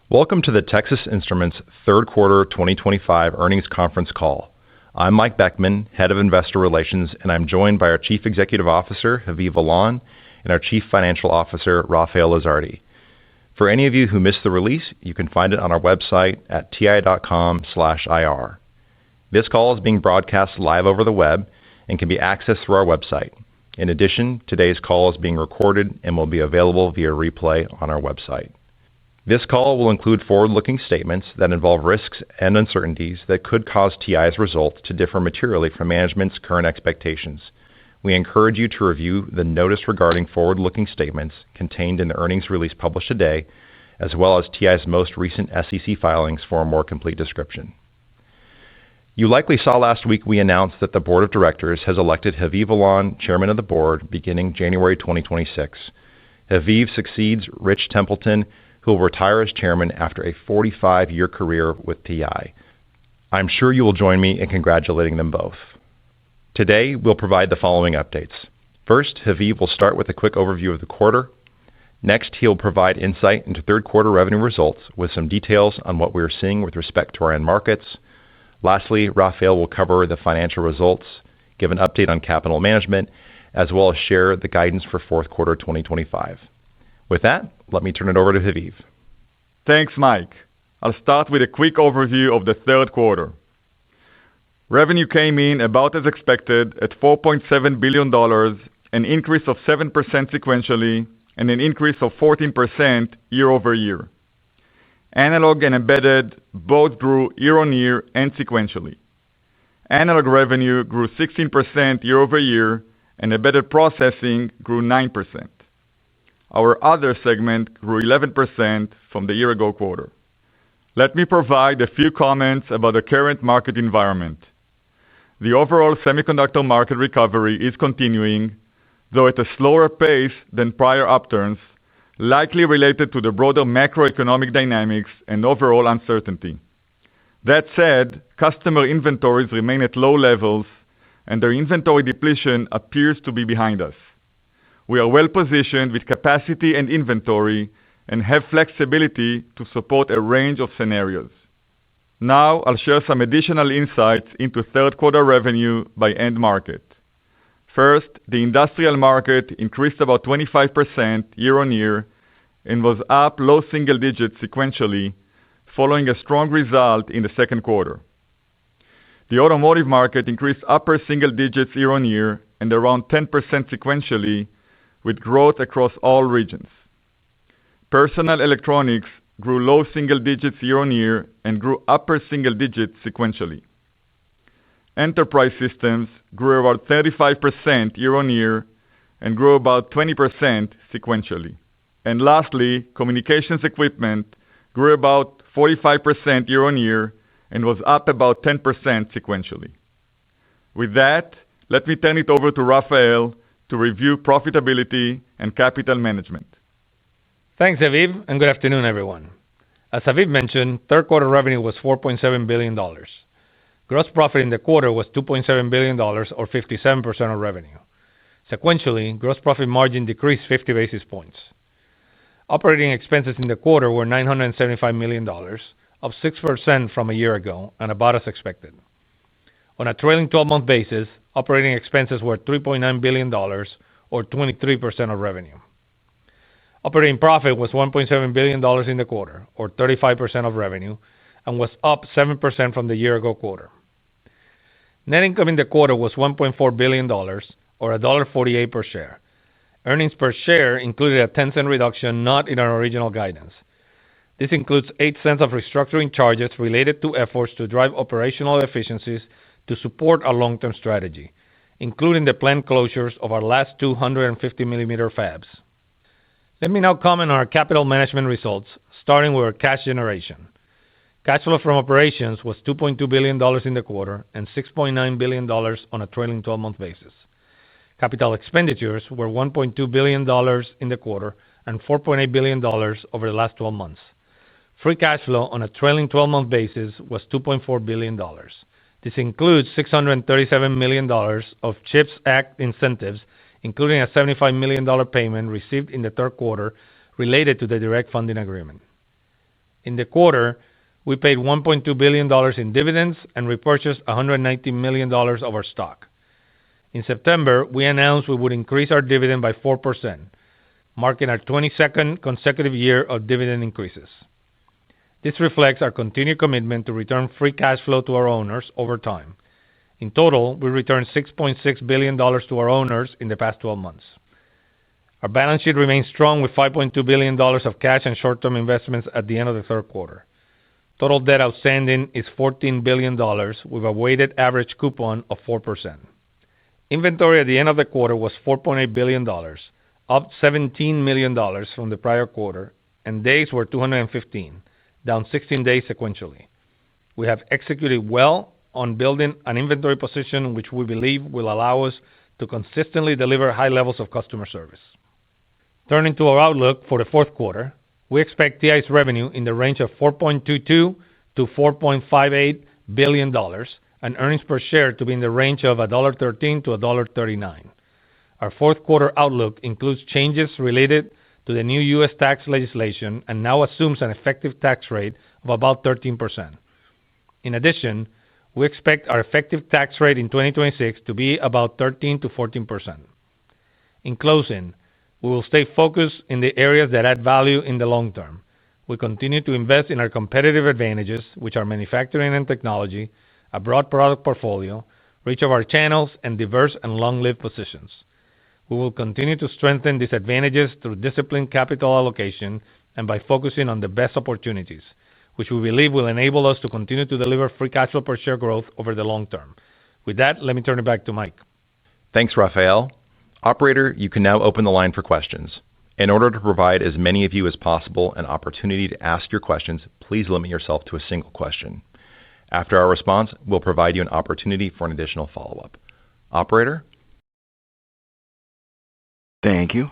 Welcome to the Texas Instruments third quarter 2025 earnings conference call. I'm Mike Beckman, Head of Investor Relations, and I'm joined by our Chief Executive Officer, Haviv Alon, and our Chief Financial Officer, Rafael Lozardi. For any of you who missed the release, you can find it on our website at ti.com/ir. This call is being broadcast live over the web and can be accessed through our website. In addition, today's call is being recorded and will be available via replay on our website. This call will include forward-looking statements that involve risks and uncertainties that could cause TI's results to differ materially from management's current expectations. We encourage you to review the notice regarding forward-looking statements contained in the earnings release published today, as well as TI's most recent SEC filings for a more complete description. You likely saw last week we announced that the Board of Directors has elected Haviv Alon Chairman of the Board beginning January 2026. Haviv succeeds Rich Templeton, who will retire as Chairman after a 45-year career with TI. I'm sure you will join me in congratulating them both. Today, we'll provide the following updates. First, Haviv will start with a quick overview of the quarter. Next, he'll provide insight into third quarter revenue results with some details on what we are seeing with respect to our end markets. Lastly, Rafael will cover the financial results, give an update on capital management, as well as share the guidance for fourth quarter 2025. With that, let me turn it over to Haviv. Thanks, Mike. I'll start with a quick overview of the third quarter. Revenue came in about as expected at $4.7 billion, an increase of 7% sequentially, and an increase of 14% year-over-year. Analog and embedded both grew year-on-year and sequentially. Analog revenue grew 16% year-over-year, and embedded processing grew 9%. Our other segment grew 11% from the year-ago quarter. Let me provide a few comments about the current market environment. The overall semiconductor market recovery is continuing, though at a slower pace than prior upturns, likely related to the broader macroeconomic dynamics and overall uncertainty. That said, customer inventories remain at low levels, and their inventory depletion appears to be behind us. We are well positioned with capacity and inventory and have flexibility to support a range of scenarios. Now, I'll share some additional insights into third quarter revenue by end market. First, the industrial market increased about 25% year-on-year and was up low single digits sequentially, following a strong result in the second quarter. The automotive market increased upper single digits year-on-year and around 10% sequentially, with growth across all regions. Personal electronics grew low single digits year-on-year and grew upper single digits sequentially. Enterprise systems grew about 35% year-on-year and grew about 20% sequentially. And lastly, communications equipment grew about 45% year-on-year and was up about 10% sequentially. With that, let me turn it over to Rafael to review profitability and capital management. Thanks, Haviv, and good afternoon, everyone. As Haviv mentioned, third quarter revenue was $4.7 billion. Gross profit in the quarter was $2.7 billion, or 57% of revenue. Sequentially, gross profit margin decreased 50 basis points. Operating expenses in the quarter were $975 million, up 6% from a year ago, and about as expected. On a trailing 12-month basis, operating expenses were $3.9 billion, or 23% of revenue. Operating profit was $1.7 billion in the quarter, or 35% of revenue, and was up 7% from the year-ago quarter. Net income in the quarter was $1.4 billion, or $1.48 per share. Earnings per share included a 10-cent reduction not in our original guidance. This includes 8 cents of restructuring charges related to efforts to drive operational efficiencies to support our long-term strategy, including the planned closures of our last 250mm fabs. Let me now comment on our capital management results, starting with our cash generation. Cash flow from operations was $2.2 billion in the quarter and $6.9 billion on a trailing 12-month basis. Capital expenditures were $1.2 billion in the quarter and $4.8 billion over the last 12 months. Free cash flow on a trailing 12-month basis was $2.4 billion. This includes $637 million of CHIPS Act incentives, including a $75 million payment received in the third quarter related to the direct funding agreement. In the quarter, we paid $1.2 billion in dividends and repurchased $190 million of our stock. In September, we announced we would increase our dividend by 4%, marking our 22nd consecutive year of dividend increases. This reflects our continued commitment to return free cash flow to our owners over time. In total, we returned $6.6 billion to our owners in the past 12 months. Our balance sheet remains strong with $5.2 billion of cash and short-term investments at the end of the third quarter. Total debt outstanding is $14 billion with a weighted average coupon of 4%. Inventory at the end of the quarter was $4.8 billion, up $17 million from the prior quarter, and days were 215, down 16 days sequentially. We have executed well on building an inventory position which we believe will allow us to consistently deliver high levels of customer service. Turning to our outlook for the fourth quarter, we expect TI's revenue in the range of $4.22 to $4.58 billion and earnings per share to be in the range of $1.13 to $1.39. Our fourth quarter outlook includes changes related to the new U.S. tax legislation and now assumes an effective tax rate of about 13%. In addition, we expect our effective tax rate in 2026 to be about 13 to 14%. In closing, we will stay focused in the areas that add value in the long term. We continue to invest in our competitive advantages, which are manufacturing and technology, a broad product portfolio, reach of our channels, and diverse and long-lived positions. We will continue to strengthen these advantages through disciplined capital allocation and by focusing on the best opportunities, which we believe will enable us to continue to deliver free cash flow per share growth over the long term. With that, let me turn it back to Mike. Thanks, Rafael. Operator, you can now open the line for questions. In order to provide as many of you as possible an opportunity to ask your questions, please limit yourself to a single question. After our response, we'll provide you an opportunity for an additional follow-up. Operator? Thank you.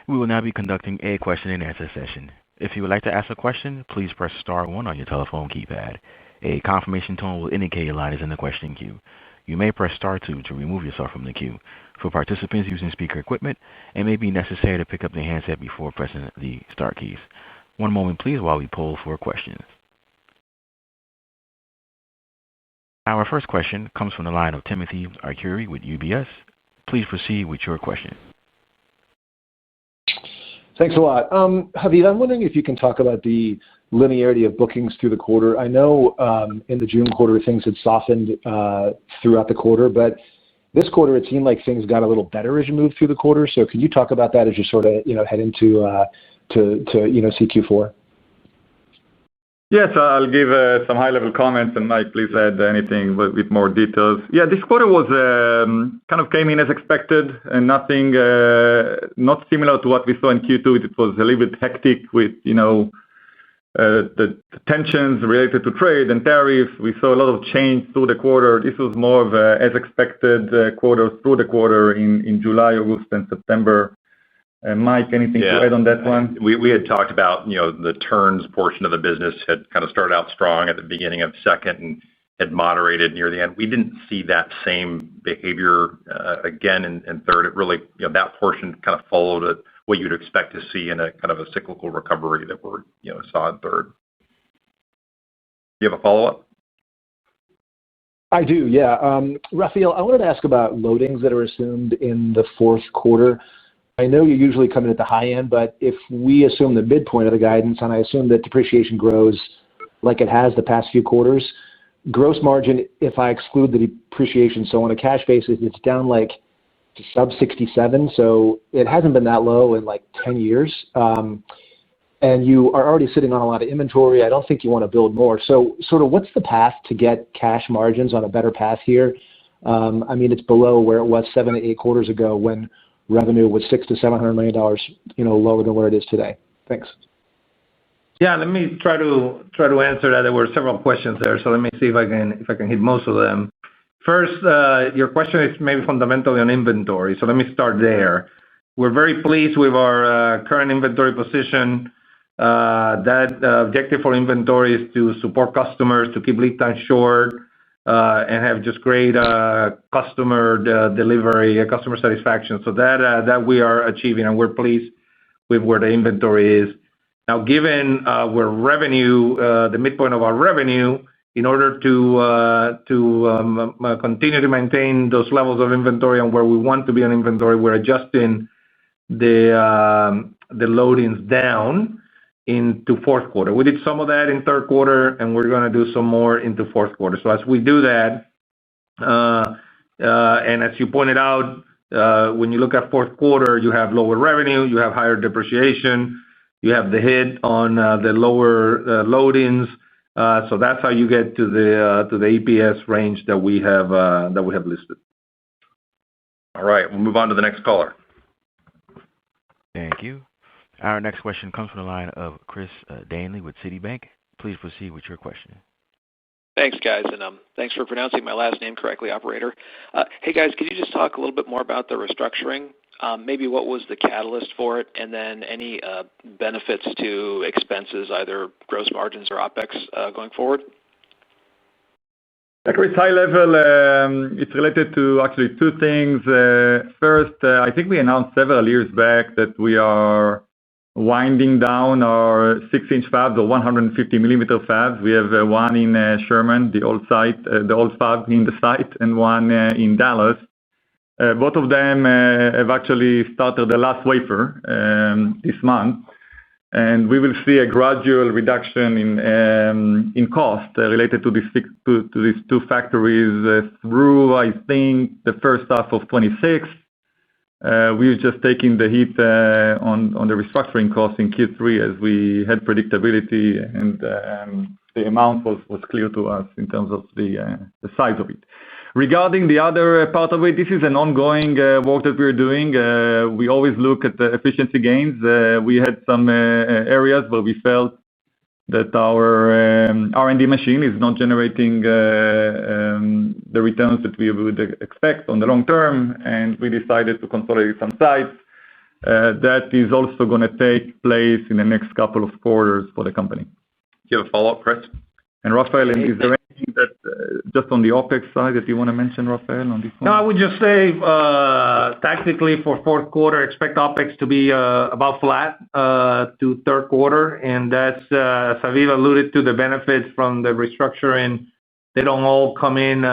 We will now be conducting a question-and-answer session. If you would like to ask a question, please press star one on your telephone keypad. A confirmation tone will indicate your line is in the question queue. You may press star two to remove yourself from the queue. For participants using speaker equipment, it may be necessary to pick up the handset before pressing the star keys. One moment, please, while we poll for questions. Our first question comes from the line of Timothy Arcuri with UBS. Please proceed with your question. Thanks a lot. Haviv, I'm wondering if you can talk about the linearity of bookings through the quarter. I know in the June quarter things had softened throughout the quarter, but this quarter it seemed like things got a little better as you moved through the quarter. So can you talk about that as you sort of head into CQ4? Yes, I'll give some high-level comments, and Mike, please add anything with more details. Yeah, this quarter was kind of came in as expected, and nothing not similar to what we saw in Q2. It was a little bit hectic with the tensions related to trade and tariffs. We saw a lot of change through the quarter. This was more of a as expected quarter through the quarter in July, August, and September. Mike, anything to add on that one? We had talked about the turns portion of the business had kind of started out strong at the beginning of second and had moderated near the end. We didn't see that same behavior again in third. It really, that portion kind of followed what you'd expect to see in a kind of a cyclical recovery that we saw in third. Do you have a follow-up? I do, yeah. Rafael, I wanted to ask about loadings that are assumed in the fourth quarter. I know you usually come in at the high end, but if we assume the midpoint of the guidance, and I assume that depreciation grows like it has the past few quarters, gross margin, if I exclude the depreciation, so on a cash basis, it's down like to sub 67. So it hasn't been that low in like 10 years. And you are already sitting on a lot of inventory. I don't think you want to build more. So sort of what's the path to get cash margins on a better path here? I mean, it's below where it was 7 to 8 quarters ago when revenue was $600 to $700 million, lower than where it is today. Thanks. Yeah, let me try to answer that. There were several questions there, so let me see if I can hit most of them. First, your question is maybe fundamentally on inventory, so let me start there. We're very pleased with our current inventory position. That objective for inventory is to support customers, to keep lead time short, and have just great customer delivery, customer satisfaction. So that we are achieving, and we're pleased with where the inventory is. Now, given where revenue, the midpoint of our revenue, in order to continue to maintain those levels of inventory and where we want to be on inventory, we're adjusting the loadings down into fourth quarter. We did some of that in third quarter, and we're going to do some more into fourth quarter. As we do that, and as you pointed out, when you look at fourth quarter, you have lower revenue, you have higher depreciation, you have the hit on the lower loadings. That's how you get to the EPS range that we have listed. All right, we'll move on to the next caller. Thank you. Our next question comes from the line of Chris Danely with Citibank. Please proceed with your question. Thanks, guys, and thanks for pronouncing my last name correctly, operator. Hey, guys, could you just talk a little bit more about the restructuring? Maybe what was the catalyst for it, and then any benefits to expenses, either gross margins or OpEx going forward? At a high level, it's related to actually two things. First, I think we announced several years back that we are winding down our 6-inch fabs, or 150 millimeter fabs. We have one in Sherman, the old site, the old fab in the site, and one in Dallas. Both of them have actually started the last wafer this month, and we will see a gradual reduction in cost related to these two factories through, I think, the first half of 2026. We're just taking the hit on the restructuring costs in Q3 as we had predictability, and the amount was clear to us in terms of the size of it. Regarding the other part of it, this is an ongoing work that we're doing. We always look at the efficiency gains. We had some areas where we felt that our R&D machine is not generating the returns that we would expect on the long term, and we decided to consolidate some sites. That is also going to take place in the next couple of quarters for the company. Do you have a follow-up, Chris? And Rafael, is there anything that just on the OpEx side that you want to mention, Rafael, on this one? No, I would just say tactically for fourth quarter, expect OpEx to be about flat to third quarter, and that's, as Aviv alluded to, the benefits from the restructuring. They don't all come in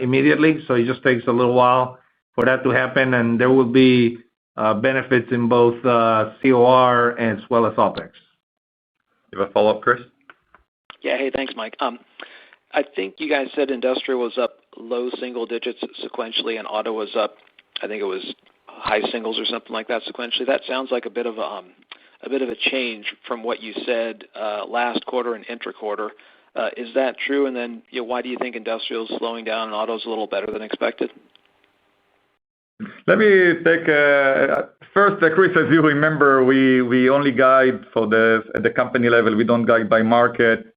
immediately, so it just takes a little while for that to happen, and there will be benefits in both COR as well as OpEx. You have a follow-up, Chris? Yeah, hey, thanks, Mike. I think you guys said industrial was up low single digits sequentially, and auto was up, I think it was high singles or something like that sequentially. That sounds like a bit of a change from what you said last quarter and intra-quarter. Is that true? And then why do you think industrial is slowing down and auto is a little better than expected? Let me take first, Chris, as you remember, we only guide at the company level. We don't guide by market.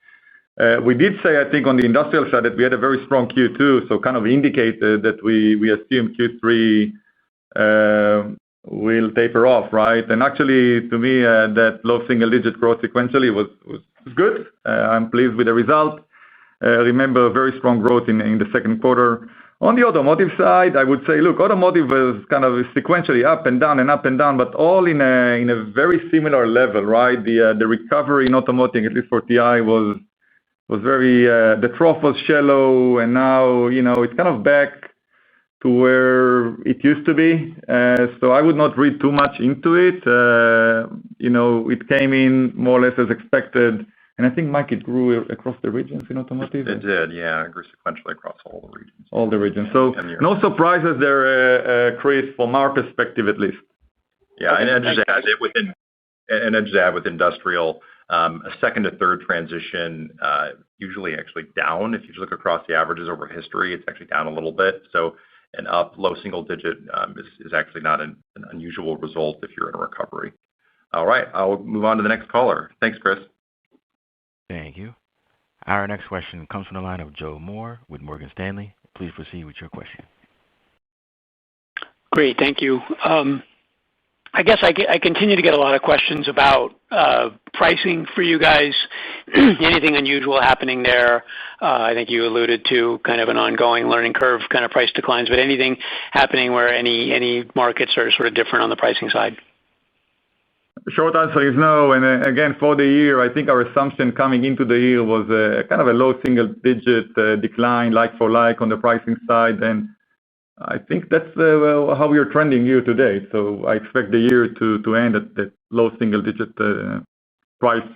We did say, I think, on the industrial side that we had a very strong Q2, so kind of indicated that we assume Q3 will taper off, right? And actually, to me, that low single-digit growth sequentially was good. I'm pleased with the result. Remember, very strong growth in the second quarter. On the automotive side, I would say, look, automotive was kind of sequentially up and down and up and down, but all in a very similar level, right? The recovery in automotive, at least for TI, was very, the trough was shallow, and now, it's kind of back to where it used to be. So I would not read too much into it. It came in more or less as expected, and I think, Mike, it grew across the regions in automotive. It did, yeah. It grew sequentially across all the regions. All the regions. So no surprises there, Chris, from our perspective at least. Yeah, and I just add with industrial, a second to third transition, usually actually down. If you look across the averages over history, it's actually down a little bit. So an up low single digit is actually not an unusual result if you're in a recovery. All right, I'll move on to the next caller. Thanks, Chris. Thank you. Our next question comes from the line of Joe Moore with Morgan Stanley. Please proceed with your question. Great, thank you. I guess I continue to get a lot of questions about pricing for you guys. Anything unusual happening there? I think you alluded to kind of an ongoing learning curve, kind of price declines, but anything happening where any markets are sort of different on the pricing side? Short answer is no. And again, for the year, I think our assumption coming into the year was kind of a low single-digit decline, like for like on the pricing side. And I think that's how we are trending year to date. So I expect the year to end at that low single-digit price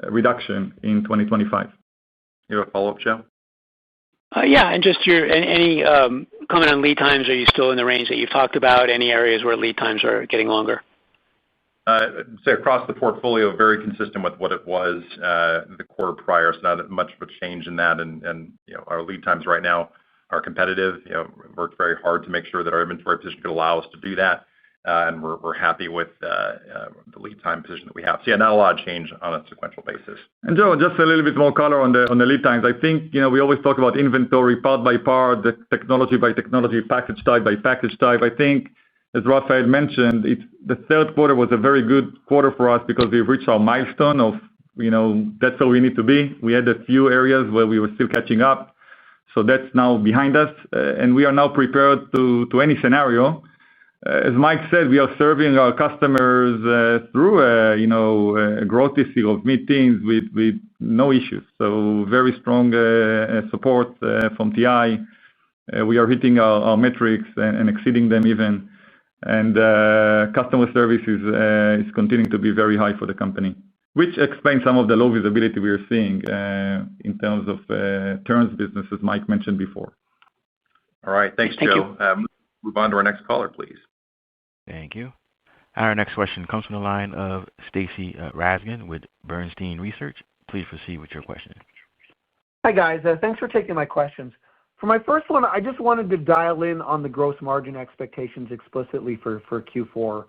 reduction in 2025. You have a follow-up, Joe? Yeah, and just any comment on lead times? Are you still in the range that you've talked about? Any areas where lead times are getting longer? Say across the portfolio, very consistent with what it was the quarter prior. So not much of a change in that. And our lead times right now are competitive. Worked very hard to make sure that our inventory position could allow us to do that. And we're happy with the lead time position that we have. So yeah, not a lot of change on a sequential basis. And Joe, just a little bit more color on the lead times. I think we always talk about inventory part by part, the technology by technology, package type by package type. I think, as Rafael mentioned, the third quarter was a very good quarter for us because we've reached our milestone of that's where we need to be. We had a few areas where we were still catching up. So that's now behind us. And we are now prepared to any scenario. As Mike said, we are serving our customers through a growth issue of mid-teens with no issues. So very strong support from TI. We are hitting our metrics and exceeding them even. And customer service is continuing to be very high for the company, which explains some of the low visibility we are seeing in terms of turns business, as Mike mentioned before. All right. Thanks, Joe. Move on to our next caller, please. Thank you. Our next question comes from the line of Stacy Rasgon with Bernstein Research. Please proceed with your question. Hi, guys. Thanks for taking my questions. For my first one, I just wanted to dial in on the gross margin expectations explicitly for Q4.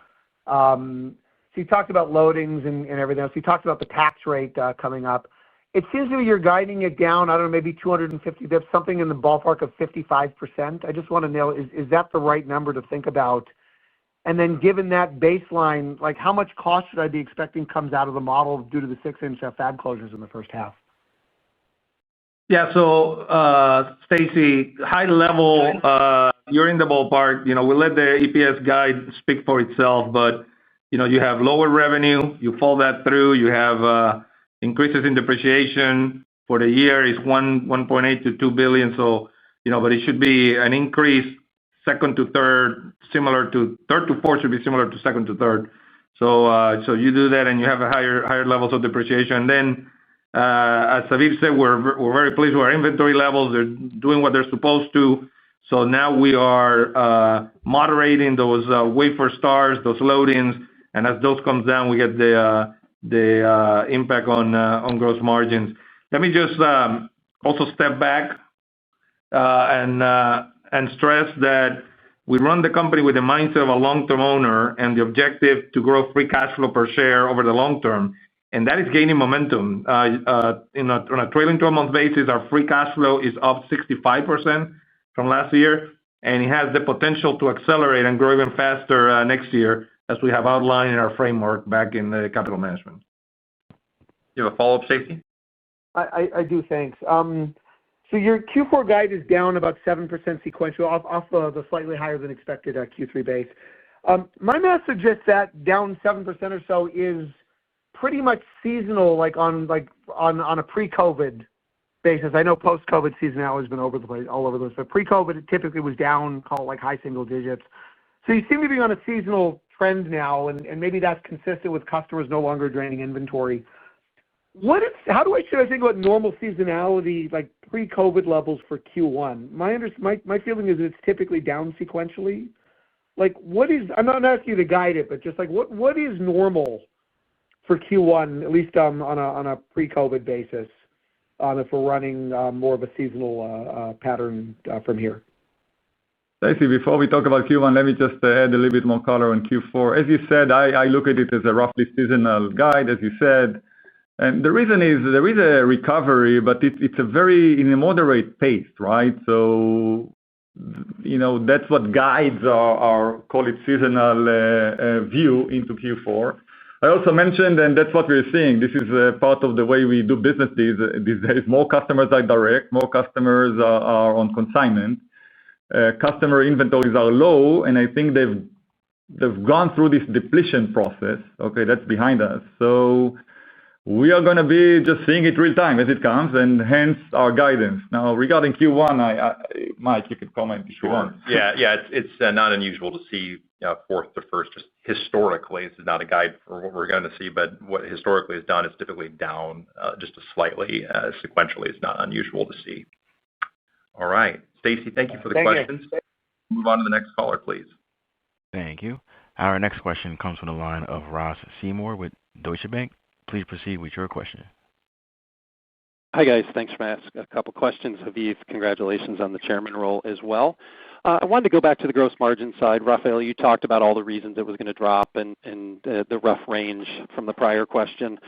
So you talked about loadings and everything else. You talked about the tax rate coming up. It seems to me you're guiding it down, I don't know, maybe 250 bips, something in the ballpark of 55%. I just want to know, is that the right number to think about? And then given that baseline, how much cost should I be expecting comes out of the model due to the 6-inch fab closures in the first half? Yeah, so Stacy, high level, you're in the ballpark. We let the EPS guide speak for itself, but you have lower revenue. You fall that through. You have increases in depreciation for the year is $1.8 to $2 billion. So, but it should be an increase second to third, similar to third to fourth should be similar to second to third. So you do that and you have a higher levels of depreciation. And then, as Aviv said, we're very pleased with our inventory levels. They're doing what they're supposed to. So now we are moderating those wafer starts, those loadings, and as those come down, we get the impact on gross margins. Let me just also step back and stress that we run the company with the mindset of a long-term owner and the objective to grow free cash flow per share over the long term. And that is gaining momentum. On a trailing 12-month basis, our free cash flow is up 65% from last year, and it has the potential to accelerate and grow even faster next year, as we have outlined in our framework back in the capital management. You have a follow-up, Stacy? I do, thanks. So your Q4 guide is down about 7% sequential off the slightly higher than expected Q3 base. My math suggests that down 7% or so is pretty much seasonal, on a pre-COVID basis. I know post-COVID seasonality has been all over the place, but pre-COVID it typically was down, call it high single digits. So you seem to be on a seasonal trend now, and maybe that's consistent with customers no longer draining inventory. Should I think about normal seasonality, like pre-COVID levels for Q1? My feeling is it's typically down sequentially. I'm not asking you to guide it, but just what is normal for Q1, at least on a pre-COVID basis, if we're running more of a seasonal pattern from here? Stacy, before we talk about Q1, let me just add a little bit more color on Q4. As you said, I look at it as a roughly seasonal guide, as you said. And the reason is there is a recovery, but it's in a moderate pace, right? So, that's what guides our call it seasonal view into Q4. I also mentioned, and that's what we're seeing. This is part of the way we do business these days. More customers are direct, more customers are on consignment. Customer inventories are low, and I think they've they've gone through this depletion process. Okay, that's behind us. So we are going to be just seeing it real time as it comes, and hence our guidance. Now, regarding Q1, Mike, you could comment if you want. Yeah, it's not unusual to see fourth to first. Just historically, this is not a guide for what we're going to see, but what historically is done is typically down just slightly sequentially. It's not unusual to see. All right, Stacy, thank you for the questions. Move on to the next caller, please. Thank you. Our next question comes from the line of Ross Seymour with Deutsche Bank. Please proceed with your question. Hi, guys. Thanks for asking a couple questions. Haviv, congratulations on the chairman role as well. I wanted to go back to the gross margin side. Rafael, you talked about all the reasons it was going to drop and the rough range from the prior question.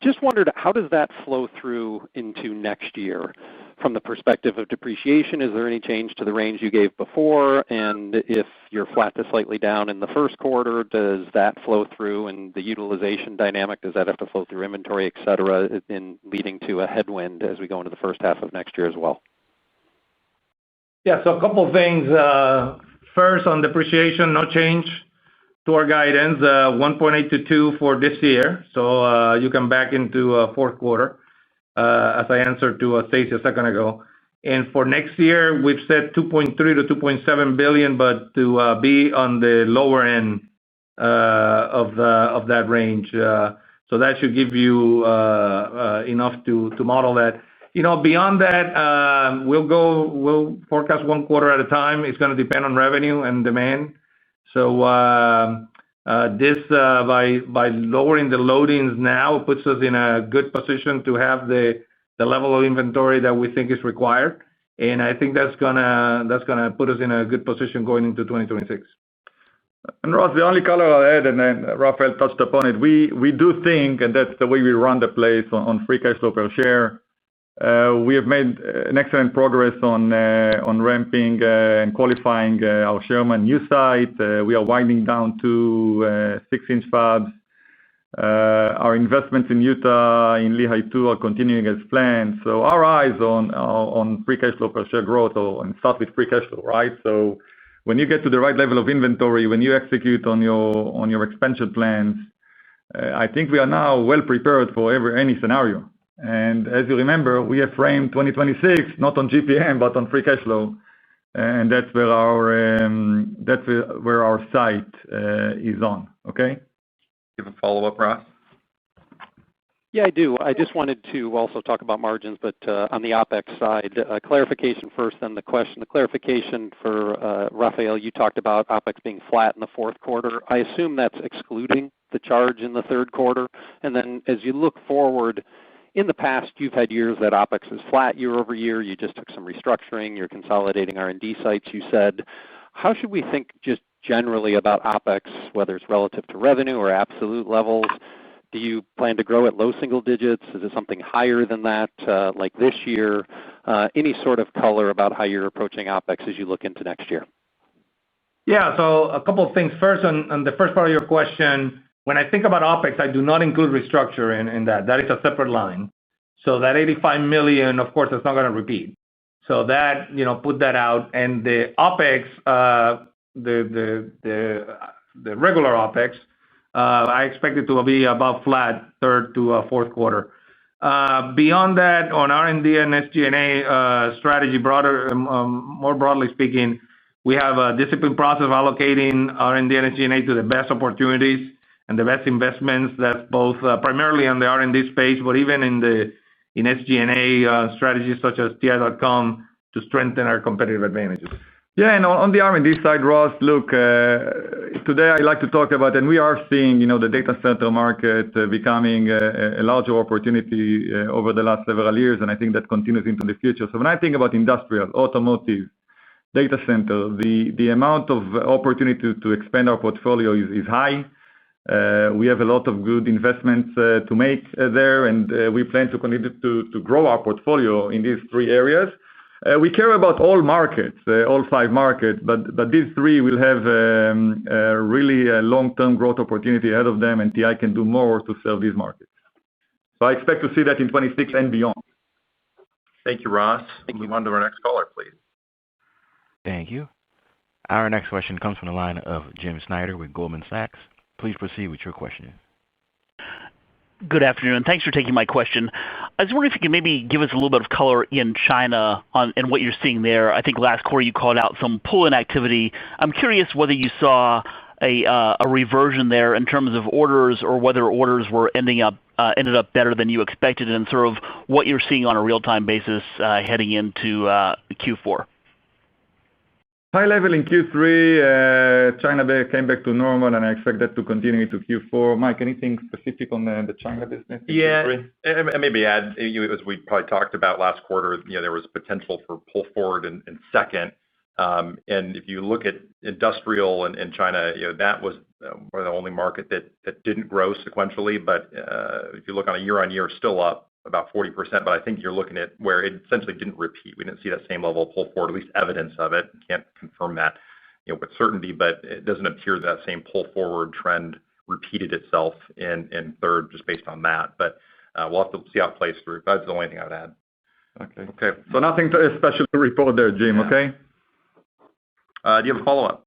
Just wondered, how does that flow through into next year from the perspective of depreciation? Is there any change to the range you gave before? And if you're flat to slightly down in the first quarter, does that flow through? And the utilization dynamic, does that have to flow through inventory, et cetera, in leading to a headwind as we go into the first half of next year as well? Yeah, so a couple of things. First, on depreciation, no change to our guidance, 1.8 to 2 for this year. So you can back into fourth quarter, as I answered to Stacy a second ago. And for next year, we've said $2.3 to $2.7 billion, but to be on the lower end of that range. So that should give you enough to model that. Beyond that, we'll forecast one quarter at a time. It's going to depend on revenue and demand. So this, by lowering the loadings now, puts us in a good position to have the level of inventory that we think is required. And I think that's gonna put us in a good position going into 2026. And Ross, the only color I'll add, and then Rafael touched upon it, we do think, and that's the way we run the place on free cash flow per share. We have made an excellent progress on ramping and qualifying our Sherman new site. We are winding down to 6-inch fabs. Our investments in Utah, in Lehi 2, are continuing as planned. So our eyes on free cash flow per share growth, and start with free cash flow, right? So when you get to the right level of inventory, when you execute on your expansion plans, I think we are now well prepared for any scenario. And as you remember, we have framed 2026 not on GPM but on free cash flow, and that's where our sight is on. Okay. You have a follow-up, Ross? Yeah, I do. I just wanted to also talk about margins, but on the OpEx side, clarification first, then the question. The clarification for Rafael, you talked about OpEx being flat in the fourth quarter. I assume that's excluding the charge in the third quarter. And then as you look forward, in the past, you've had years that OpEx is flat year over year. You just took some restructuring. You're consolidating R&D sites, you said. How should we think just generally about OpEx, whether it's relative to revenue or absolute levels? Do you plan to grow at low single digits? Is it something higher than that, like this year? Any sort of color about how you're approaching OpEx as you look into next year? Yeah, so a couple of things. First, on the first part of your question, when I think about OpEx, I do not include restructuring in that. That is a separate line. So that $85 million, of course, that's not going to repeat. So that, put that out. And the OpEx, the regular OpEx, I expect it to be about flat third to fourth quarter. Beyond that, on R&D and SG&A strategy, more broadly speaking, we have a disciplined process of allocating R&D and SG&A to the best opportunities and the best investments. That's both primarily on the R&D space, but even in SG&A strategies such as TI.com to strengthen our competitive advantages. Yeah, and on the R&D side, Ross, look, today I like to talk about, and we are seeing, the data center market becoming a larger opportunity over the last several years, and I think that continues into the future. So when I think about industrial, automotive, data center, the amount of opportunity to expand our portfolio is high. We have a lot of good investments to make there, and we plan to continue to grow our portfolio in these three areas. We care about all markets, all 5 markets, but these 3 will have really a long-term growth opportunity ahead of them, and TI can do more to serve these markets. So I expect to see that in 26 and beyond. Thank you, Ross. Move on to our next caller, please. Thank you. Our next question comes from the line of Jim Snyder with Goldman Sachs. Please proceed with your question. Good afternoon. Thanks for taking my question. I was wondering if you could maybe give us a little bit of color in China and what you're seeing there. I think last quarter you called out some pull-in activity. I'm curious whether you saw a reversion there in terms of orders or whether orders were ended up better than you expected, and sort of what you're seeing on a real-time basis heading into Q4. High level in Q3, China came back to normal, and I expect that to continue into Q4. Mike, anything specific on the China business in Q3? And maybe add, as we probably talked about last quarter, there was potential for pull forward in second. And if you look at industrial in China, that was the only market that didn't grow sequentially. But if you look on a year-on-year, still up about 40%. But I think you're looking at where it essentially didn't repeat. We didn't see that same level of pull forward, at least evidence of it. Can't confirm that with certainty, but it doesn't appear that same pull forward trend repeated itself in third just based on that. But we'll have to see how it plays through. That's the only thing I would add. Okay. So nothing special to report there, Jim, okay? Do you have a follow-up?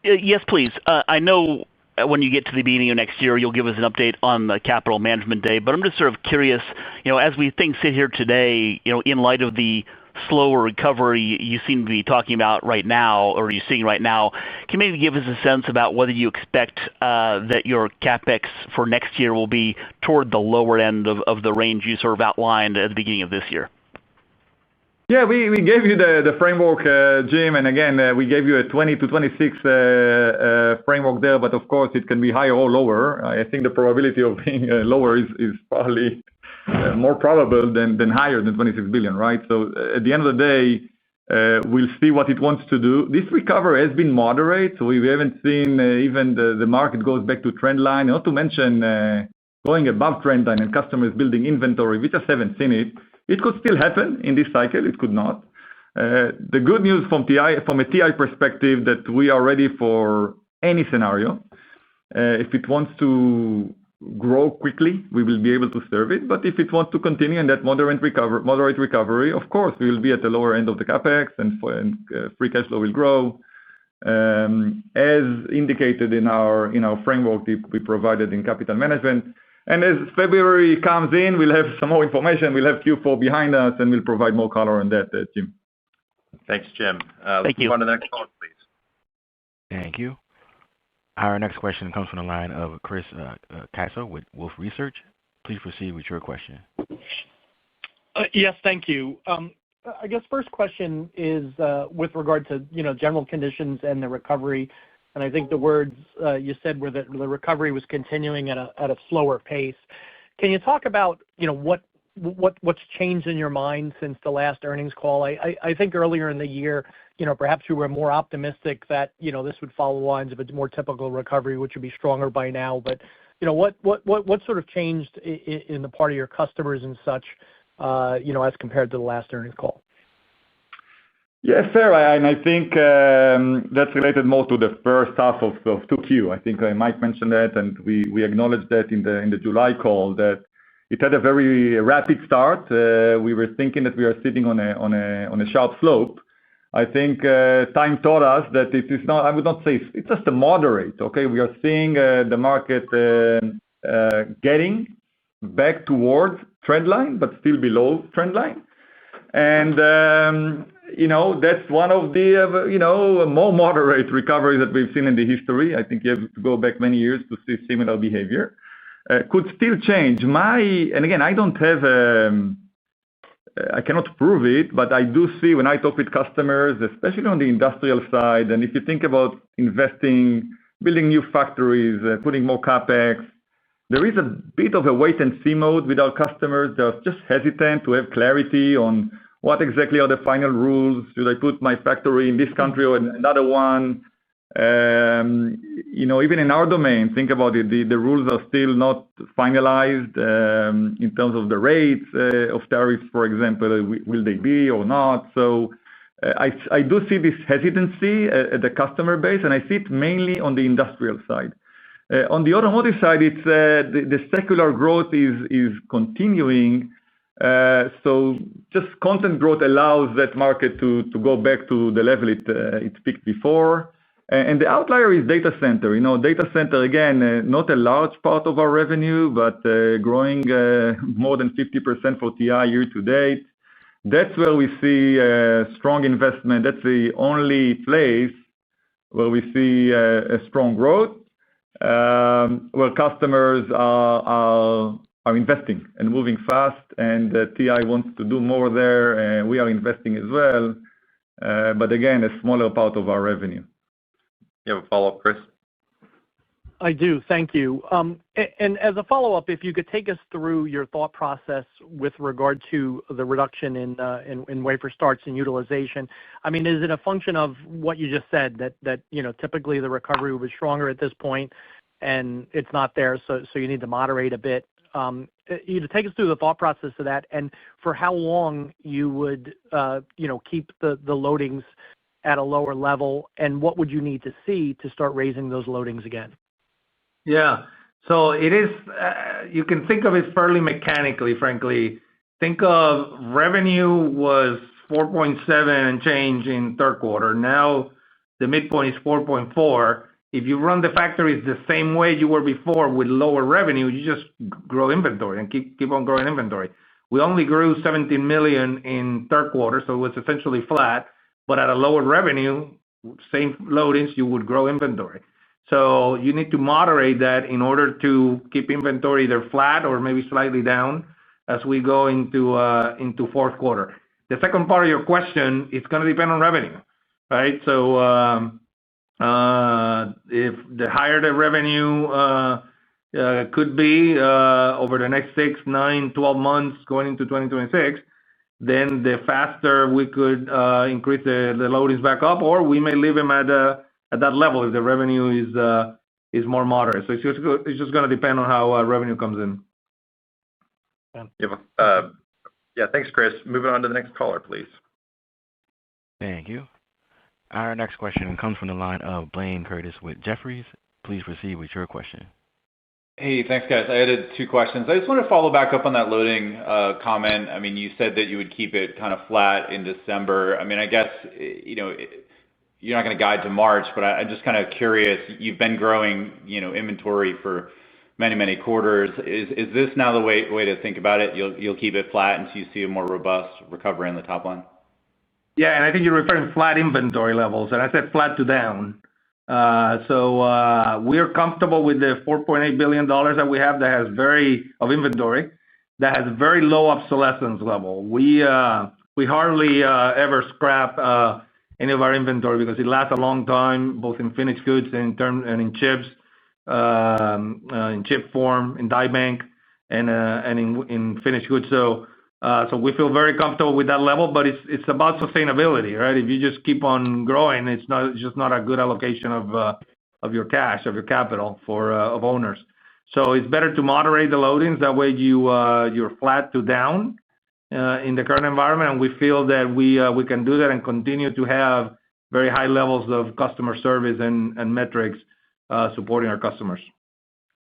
Yes, please. I know when you get to the beginning of next year, you'll give us an update on the Capital Management Day. But I'm just sort of curious, as things sit here today, in light of the slower recovery you seem to be talking about right now, or you're seeing right now, can you maybe give us a sense about whether you expect that your CapEx for next year will be toward the lower end of the range you sort of outlined at the beginning of this year? Yeah, we gave you the framework, Jim, and again, we gave you a 20 to 26 framework there, but of course it can be higher or lower. I think the probability of being lower is probably more probable than higher than 26 billion, right? So at the end of the day, we'll see what it wants to do. This recovery has been moderate, so we haven't seen even the market goes back to trend line, not to mention going above trend line and customers building inventory. We just haven't seen it. It could still happen in this cycle. It could not. The good news from a TI perspective that we are ready for any scenario. If it wants to grow quickly, we will be able to serve it. But if it wants to continue in that moderate recovery, of course, we will be at the lower end of the CapEx and free cash flow will grow. As indicated in our framework we provided in capital management. And as February comes in, we'll have some more information. We'll have Q4 behind us, and we'll provide more color on that, Jim. Thanks, Jim. Thank you. Let's move on to the next caller, please. Thank you. Our next question comes from the line of Chris Caso with Wolfe Research. Please proceed with your question. Yes, thank you. I guess first question is with regard to general conditions and the recovery. And I think the words you said were that the recovery was continuing at a slower pace. Can you talk about what's changed in your mind since the last earnings call? I think earlier in the year, perhaps you were more optimistic that this would follow lines of a more typical recovery, which would be stronger by now. But what sort of changed in the part of your customers and such, as compared to the last earnings call? Yeah, fair. And I think that's related more to the first half of 2Q. I think Mike mentioned that, and we acknowledged that in the July call, that it had a very rapid start. We were thinking that we are sitting on a sharp slope. I think time taught us that it is not. I would not say it's just a moderate. Okay, we are seeing the market getting back towards trend line, but still below trend line. And that's one of the more moderate recoveries that we've seen in the history. I think you have to go back many years to see similar behavior. Could still change. And again, I don't have I cannot prove it, but I do see when I talk with customers, especially on the industrial side, and if you think about investing, building new factories, putting more CapEx, there is a bit of a wait and see mode with our customers. They're just hesitant to have clarity on what exactly are the final rules. Should I put my factory in this country or another one? Even in our domain, think about it, the rules are still not finalized in terms of the rates of tariffs, for example, will they be or not? So I do see this hesitancy at the customer base, and I see it mainly on the industrial side. On the automotive side, it's the secular growth is continuing, So just content growth allows that market to go back to the level it peaked before. And the outlier is data center. Data center, again, not a large part of our revenue, but growing more than 50% for TI year to date. That's where we see strong investment. That's the only place where we see a strong growth, where customers are investing and moving fast, and TI wants to do more there, and we are investing as well. But again, a smaller part of our revenue. You have a follow-up, Chris? I do. Thank you. And as a follow-up, if you could take us through your thought process with regard to the reduction in wafer starts and utilization. I mean, is it a function of what you just said, that typically the recovery was stronger at this point and it's not there, so you need to moderate a bit? You take us through the thought process of that, and for how long you would keep the loadings at a lower level, and what would you need to see to start raising those loadings again? Yeah. So it is, you can think of it fairly mechanically, frankly. Think of revenue was 4.7 and change in third quarter. Now the midpoint is 4.4. If you run the factories the same way you were before with lower revenue, you just grow inventory and keep on growing inventory. We only grew $17 million in third quarter, so it was essentially flat. But at a lower revenue, same loadings, you would grow inventory. So you need to moderate that in order to keep inventory either flat or maybe slightly down as we go into fourth quarter. The second part of your question, it's going to depend on revenue, right? So if the higher the revenue could be over the next 6, 9, 12 months going into 2026, then the faster we could increase the loadings back up, or we may leave them at that level if the revenue is more moderate. So it's just going to depend on how revenue comes in. Yeah, thanks, Chris. Moving on to the next caller, please. Thank you. Our next question comes from the line of Blayne Curtis with Jefferies. Please proceed with your question. Hey, thanks, guys. I had two questions. I just want to follow back up on that loading comment. I mean, you said that you would keep it kind of flat in December. I mean, I guess, you're not going to guide to March, but I'm just kind of curious. You've been growing, inventory for many, many quarters. Is this now the way to think about it? You'll keep it flat until you see a more robust recovery on the top line? Yeah, and I think you're referring to flat inventory levels, and I said flat to down. So we're comfortable with the $4.8 billion that we have of inventory that has very low obsolescence level. We hardly ever scrap any of our inventory because it lasts a long time, both in finished goods and in chips, in chip form, in die bank, and in finished goods. So we feel very comfortable with that level, but it's about sustainability, right? If you just keep on growing, it's just not a good allocation of your cash, of your capital of owners. So it's better to moderate the loadings. That way you're flat to down in the current environment, and we feel that we can do that and continue to have very high levels of customer service and metrics supporting our customers.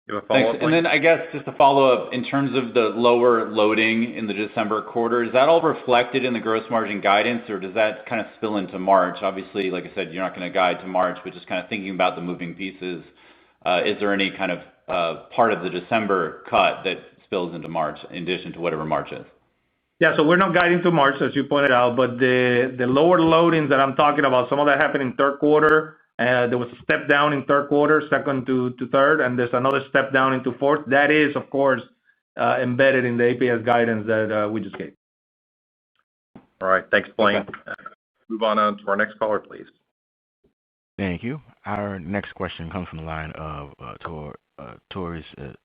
You have a follow-up? Thanks. And then I guess just to follow up, in terms of the lower loading in the December quarter, is that all reflected in the gross margin guidance, or does that kind of spill into March? Obviously, like I said, you're not going to guide to March, but just kind of thinking about the moving pieces, is there any kind of part of the December cut that spills into March in addition to whatever March is? Yeah, so we're not guiding to March, as you pointed out, but the lower loadings that I'm talking about, some of that happened in third quarter. There was a step down in third quarter, second to third, and there's another step down into fourth. That is, of course, embedded in the APS guidance that we just gave. All right. Thanks, Blayne. Move on to our next caller, please. Thank you. Our next question comes from the line of Tore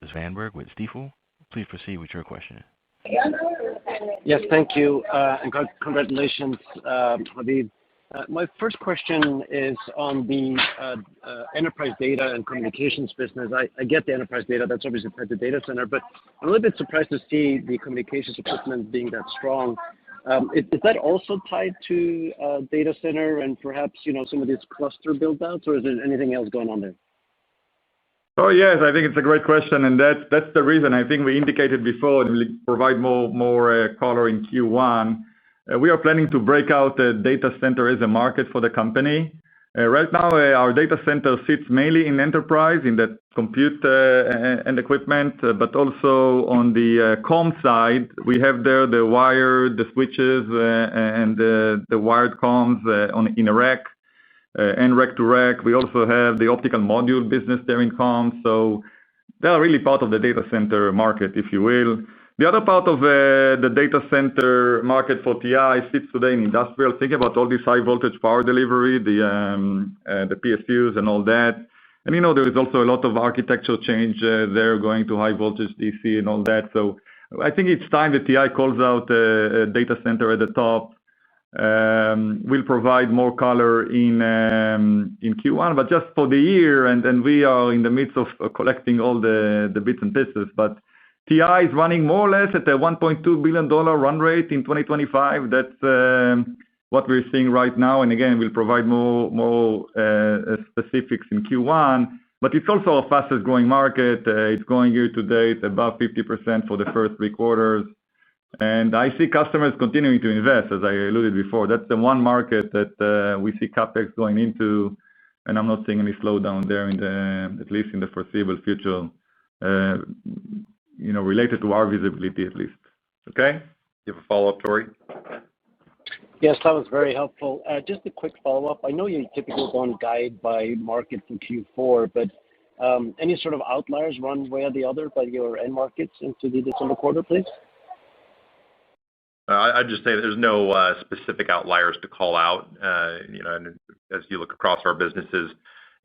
Svanberg with Stifel. Please proceed with your question. Yes, thank you, and congratulations, Habib. My first question is on the enterprise data and communications business. I get the enterprise data. That's obviously tied to data center, but I'm a little bit surprised to see the communications equipment being that strong. Is that also tied to data center and perhaps some of these cluster build-outs, or is there anything else going on there? Oh, yes, I think it's a great question, and that's the reason I think we indicated before, and we'll provide more color in Q1. We are planning to break out the data center as a market for the company. Right now, our data center sits mainly in enterprise, in the compute and equipment, but also on the comm side, we have there the wire, the switches, and the wired comms in a rack. And rack to rack. We also have the optical module business there in comms. So they are really part of the data center market, if you will. The other part of the data center market for TI sits today in industrial. Think about all this high voltage power delivery, the PSUs and all that. And there is also a lot of architectural change there going to high voltage DC and all that. So I think it's time that TI calls out a data center at the top. We'll provide more color in Q1, but just for the year, and we are in the midst of collecting all the bits and pieces. But TI is running more or less at a $1.2 billion run rate in 2025. That's what we're seeing right now. And again, we'll provide more specifics in Q1. But it's also our fastest growing market. It's going year to date above 50% for the first 3 quarters. And I see customers continuing to invest, as I alluded before. That's the one market that we see CapEx going into, and I'm not seeing any slowdown there, at least in the foreseeable future, related to our visibility at least. Okay? You have a follow-up, Tori? Yes, that was very helpful. Just a quick follow-up. I know you typically don't guide by market for Q4, but any sort of outliers one way or the other by your end markets into the December quarter, please? I'd just say there's no specific outliers to call out. And as you look across our businesses,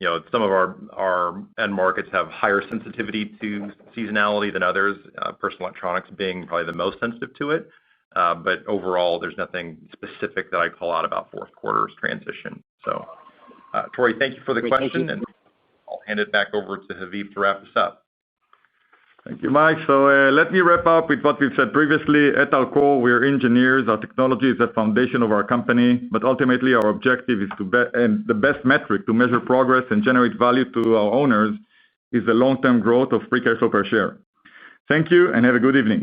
some of our end markets have higher sensitivity to seasonality than others, personal electronics being probably the most sensitive to it. But overall, there's nothing specific that I call out about fourth quarter's transition. So, Tori, thank you for the question, and I'll hand it back over to Haviv to wrap this up. Thank you, Mike. So let me wrap up with what we've said previously. At our core, we are engineers. Our technology is the foundation of our company. But ultimately, our objective is and the best metric to measure progress and generate value to our owners is the long-term growth of free cash flow per share. Thank you, and have a good evening.